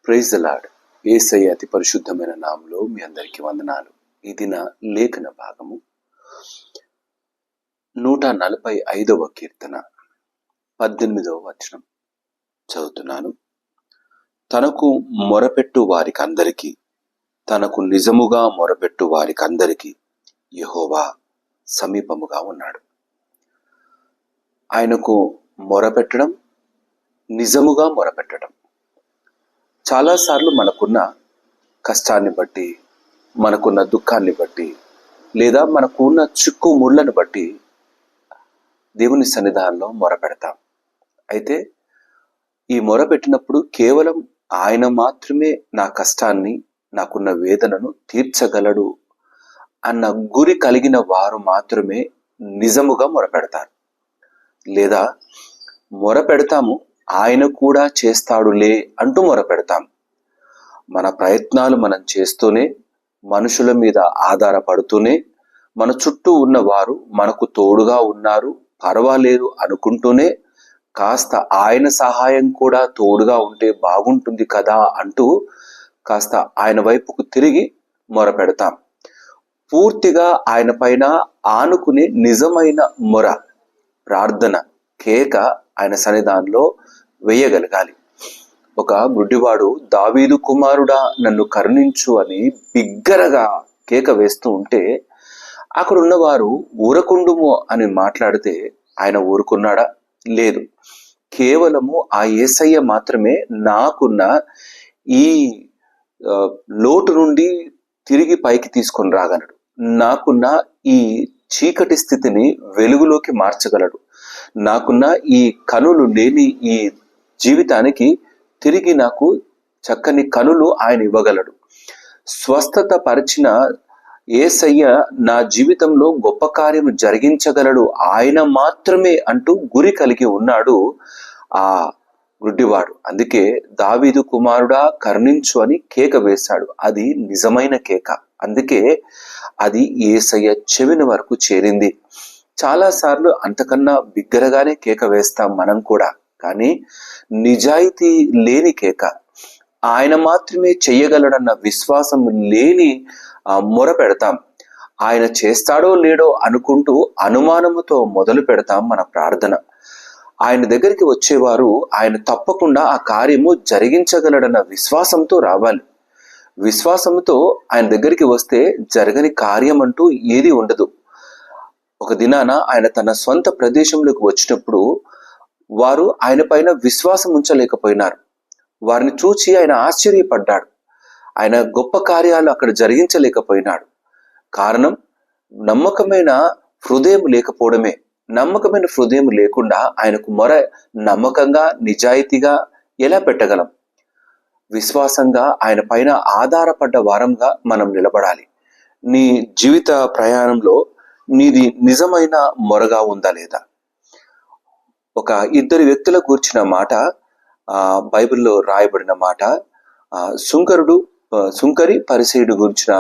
Praise the lord. యేసయ్య అతి పరిశుద్ధమైన నామములో మీ అందరికీ వందనాలు. ఇది నా లేఖన భాగము 145వ కీర్తన 18వ వచనం చదువుతున్నాను. తనకు మొరపెట్టు వారికందరికీ, తనకు నిజముగా మొరపెట్టు వారికందరికీ యెహోవా సమీపముగా ఉన్నాడు. ఆయనకు మొరపెట్టడం, నిజముగా మొరపెట్టడం. చాలాసార్లు మనకున్న కష్టాన్ని బట్టి, మనకున్న దుఃఖాన్ని బట్టి, లేదా మనకున్న చిక్కు ముళ్ళను బట్టి దేవుని సన్నిధానంలో మొరపెడతాం. అయితే ఈ మొరపెట్టినప్పుడు కేవలం ఆయన మాత్రమే నా కష్టాన్ని, నాకున్న వేదనను తీర్చగలడు అన్న గురి కలిగిన వారు మాత్రమే నిజముగా మొరపెడతారు. లేదా మొరపెడతాము, ఆయన కూడా చేస్తాడులే అంటూ మొరపెడతాం. మన ప్రయత్నాలు మనం చేస్తూనే, మనుషుల మీద ఆధారపడుతూనే, మన చుట్టూ ఉన్నవారు మనకు తోడుగా ఉన్నారు, పర్వాలేదు అనుకుంటూనే, కాస్త ఆయన సహాయం కూడా తోడుగా ఉంటే బాగుంటుంది కదా అంటూ కాస్త ఆయన వైపుకు తిరిగి మొరపెడతాం. పూర్తిగా ఆయన పైన ఆనుకునే నిజమైన మొర, ప్రార్థన, కేక ఆయన సన్నిధానంలో వేయగలగాలి. ఒక గుడ్డివాడు దావీదు కుమారుడా నన్ను కరుణించు అని బిగ్గరగా కేక వేస్తూ ఉంటే అక్కడ ఉన్నవారు ఊరకుండుము అని మాట్లాడితే ఆయన ఊరుకున్నాడా? లేదు. కేవలము ఆ యేసయ్య మాత్రమే నాకున్న ఈ లోటు నుండి తిరిగి పైకి తీసుకొని రాగలడు. నాకున్న ఈ చీకటి స్థితిని వెలుగులోకి మార్చగలడు. నాకున్న ఈ కనులు లేని ఈ జీవితానికి తిరిగి నాకు చక్కని కనులు ఆయన ఇవ్వగలడు. స్వస్థత పరిచిన యేసయ్య నా జీవితంలో గొప్ప కార్యము జరిగించగలడు, ఆయన మాత్రమే అంటూ గురి కలిగి ఉన్నాడు ఆ గుడ్డివాడు. అందుకే దావీదు కుమారుడా కరుణించు అని కేక వేశాడు. అది నిజమైన కేక. అందుకే అది యేసయ్య చెవిని వరకు చేరింది. చాలాసార్లు అంతకన్నా బిగ్గరగానే కేక వేస్తాం మనం కూడా, కానీ నిజాయితీ లేని కేక, ఆయన మాత్రమే చెయ్యగలడన్న విశ్వాసం లేని మొర పెడతాం. ఆయన చేస్తాడో లేడో అనుకుంటూ అనుమానముతో మొదలు పెడతాం మన ప్రార్థన. ఆయన దగ్గరికి వచ్చేవారు ఆయన తప్పకుండా ఆ కార్యము జరిగించగలడన్న విశ్వాసంతో రావాలి. విశ్వాసంతో ఆయన దగ్గరికి వస్తే జరగని కార్యం అంటూ ఏది ఉండదు. ఒక దినాన ఆయన తన సొంత ప్రదేశంలోకి వచ్చినప్పుడు వారు ఆయన పైన విశ్వాసం ఉంచలేకపోయినారు. వారిని చూచి ఆయన ఆశ్చర్యపడ్డాడు. ఆయన గొప్ప కార్యాలు అక్కడ జరిగించలేకపోయినాడు. కారణం నమ్మకమైన హృదయం లేకపోవడమే. నమ్మకమైన హృదయం లేకుండా ఆయనకు మొర నమ్మకంగా, నిజాయితీగా ఎలా పెట్టగలం? విశ్వాసంగా ఆయన పైన ఆధారపడ్డ వారంగా మనం నిలబడాలి. నీ జీవిత ప్రయాణంలో నీది నిజమైన మొరగా ఉందా లేదా? ఒక ఇద్దరు వ్యక్తుల కూర్చిన మాట బైబిల్లో రాయబడిన మాట, సుంకరి పరిసయ్యుడు గురించిన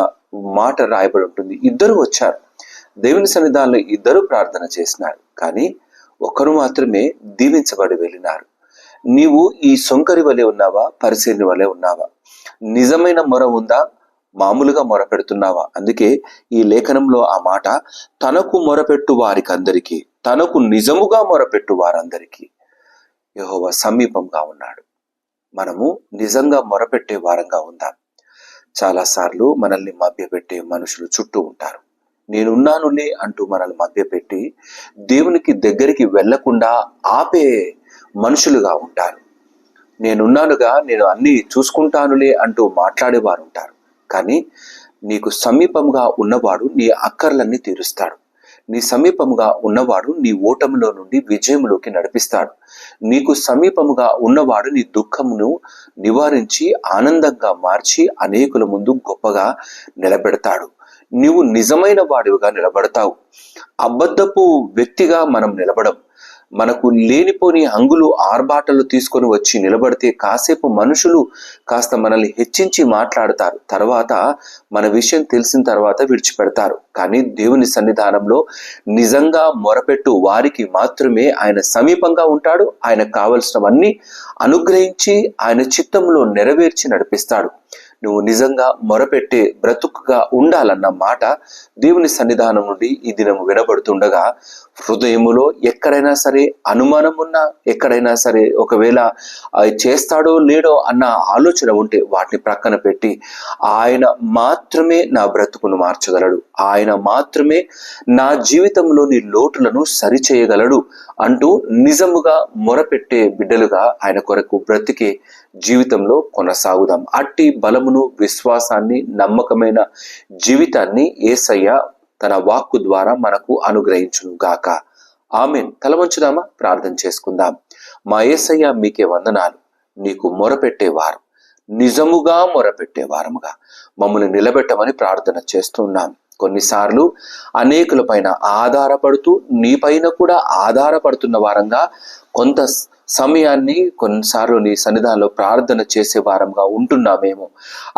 మాట రాయబడి ఉంటుంది. ఇద్దరు వచ్చారు దేవుని సన్నిధానంలో, ఇద్దరు ప్రార్థన చేసినారు, కానీ ఒకరు మాత్రమే దీవించబడి వెళ్ళినారు. నీవు ఈ సుంకరి వలె ఉన్నావా, పరిసయ్యుని వలె ఉన్నావా? నిజమైన మొర ఉందా, మామూలుగా మొరపెడుతున్నావా? అందుకే ఈ లేఖనంలో ఆ మాట, తనకు మొరపెట్టు వారికందరికీ, తనకు నిజముగా మొరపెట్టు వారందరికీ యెహోవా సమీపంగా ఉన్నాడు. మనము నిజంగా మొరపెట్టే వారంగా ఉందాం. చాలాసార్లు మనల్ని మభ్యపెట్టే మనుషులు చుట్టూ ఉంటారు. నేనున్నానులే అంటూ మనల్ని మభ్యపెట్టి దేవునికి దగ్గరికి వెళ్లకుండా ఆపే మనుషులుగా ఉంటారు. నేనున్నానుగా, నేను అన్ని చూసుకుంటానులే అంటూ మాట్లాడేవారు ఉంటారు. కానీ నీకు సమీపంగా ఉన్నవాడు నీ అక్కర్లన్నీ తీరుస్తాడు. నీ సమీపముగా ఉన్నవాడు నీ ఓటమిలో నుండి విజయంలోకి నడిపిస్తాడు. నీకు సమీపముగా ఉన్నవాడు నీ దుఃఖమును నివారించి ఆనందంగా మార్చి అనేకుల ముందు గొప్పగా నిలబెడతాడు. నీవు నిజమైన వాడివిగా నిలబడతావు. అబద్ధపు వ్యక్తిగా మనం నిలబడం. మనకు లేనిపోని హంగులు ఆర్భాటలు తీసుకొని వచ్చి నిలబడితే కాసేపు మనుషులు కాస్త మనల్ని హెచ్చించి మాట్లాడతారు, తర్వాత మన విషయం తెలిసిన తర్వాత విడిచిపెడతారు. కానీ దేవుని సన్నిధానంలో నిజంగా మొరపెట్టు వారికి మాత్రమే ఆయన సమీపంగా ఉంటాడు. ఆయనకు కావలసినవన్నీ అనుగ్రహించి ఆయన చిత్తంలో నెరవేర్చి నడిపిస్తాడు. నువ్వు నిజంగా మొరపెట్టే బ్రతుకుగా ఉండాలన్న మాట దేవుని సన్నిధానం నుండి ఈ దినం వినబడుతుండగా, హృదయములో ఎక్కడైనా సరే అనుమానం ఉన్నా, ఎక్కడైనా సరే ఒకవేళ చేస్తాడో లేడో అన్న ఆలోచన ఉంటే వాటిని ప్రక్కన పెట్టి ఆయన మాత్రమే నా బ్రతుకును మార్చగలడు, ఆయన మాత్రమే నా జీవితంలోని లోటులను సరిచేయగలడు అంటూ నిజముగా మొరపెట్టే బిడ్డలుగా ఆయన కొరకు బ్రతికే జీవితంలో కొనసాగుదాం. అట్టి బలమును, విశ్వాసాన్ని, నమ్మకమైన జీవితాన్ని యేసయ్య తన వాక్కు ద్వారా మనకు అనుగ్రహించును గాక. ఆమేన్. తలవంచుదామా, ప్రార్థన చేసుకుందాం. మా యేసయ్య మీకే వందనాలు. నీకు మొరపెట్టేవారు, నిజముగా మొరపెట్టేవారముగా మమ్మల్ని నిలబెట్టమని ప్రార్థన చేస్తున్నాం. కొన్నిసార్లు అనేకుల పైన ఆధారపడుతూ నీ పైన కూడా ఆధారపడుతున్న వారంగా కొంత సమయాన్ని కొన్నిసార్లు నీ సన్నిధానంలో ప్రార్థన చేసే వారంగా ఉంటున్నామేమో.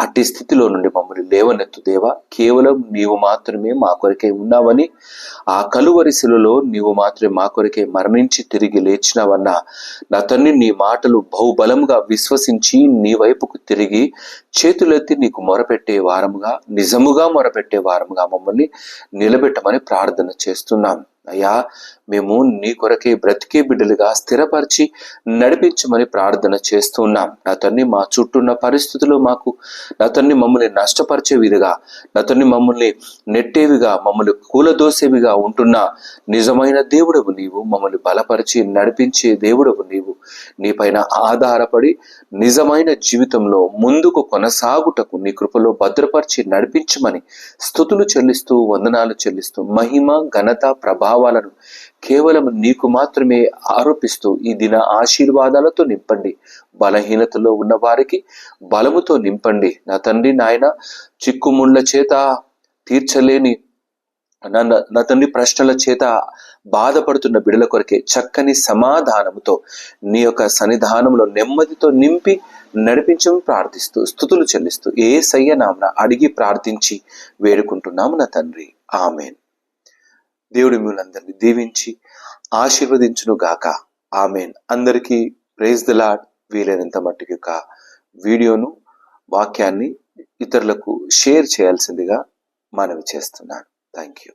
అట్టి స్థితిలో నుండి మమ్మల్ని లేవనెత్తు దేవా. కేవలం నీవు మాత్రమే మా కొరకే ఉన్నావని, ఆ కలువరి శిలువలో నీవు మాత్రమే మా కొరకే మరణించి తిరిగి లేచినావన్నా నా తండ్రి, నీ మాటలు బహుబలముగా విశ్వసించి నీ వైపుకు తిరిగి చేతులెత్తి నీకు మొరపెట్టే వారముగా, నిజముగా మొరపెట్టే వారముగా మమ్మల్ని నిలబెట్టమని ప్రార్థన చేస్తున్నాం. అయ్యా, మేము నీ కొరకే బ్రతికే బిడ్డలుగా స్థిరపరిచి నడిపించమని ప్రార్థన చేస్తున్నాం. నా తండ్రి, మా చుట్టూ ఉన్న పరిస్థితులు మాకు నా తండ్రి మమ్మల్ని నష్టపరిచే విధంగా, నా తండ్రి మమ్మల్ని నెట్టేవిగా, మమ్మల్ని కూలదోసేవిగా ఉంటున్న నిజమైన దేవుడవు నీవు. మమ్మల్ని బలపరిచి నడిపించే దేవుడవు నీవు. నీపైన ఆధారపడి నిజమైన జీవితంలో ముందుకు కొనసాగుటకు నీ కృపలో భద్రపరిచి నడిపించమని స్తుతులు చెల్లిస్తూ, వందనాలు చెల్లిస్తూ, మహిమ, ఘనత, ప్రభావాలను కేవలం నీకు మాత్రమే ఆరోపిస్తూ ఈ దిన ఆశీర్వాదాలతో నింపండి. బలహీనతలో ఉన్న వారికి బలముతో నింపండి. నా తండ్రి నాయన, చిక్కుముళ్ళ చేత తీర్చలేని నా తండ్రి ప్రశ్నల చేత బాధపడుతున్న బిడల కొరకే చక్కని సమాధానముతో నీ యొక్క సన్నిధానంలో నెమ్మదితో నింపి నడిపించమని ప్రార్థిస్తూ, స్తుతులు చెల్లిస్తూ యేసయ్య నామమున అడిగి ప్రార్థించి వేడుకుంటున్నాము నా తండ్రి. ఆమేన్. దేవుడు మిమ్మల్ని దీవించి ఆశీర్వదించును గాక. ఆమేన్. అందరికీ ప్రైజ్ ది లార్డ్. వీలైనంత మట్టుకు వీడియోను, వాక్యాన్ని ఇతరులకు షేర్ చేయాల్సిందిగా మనవి చేస్తున్నాను. Thank you.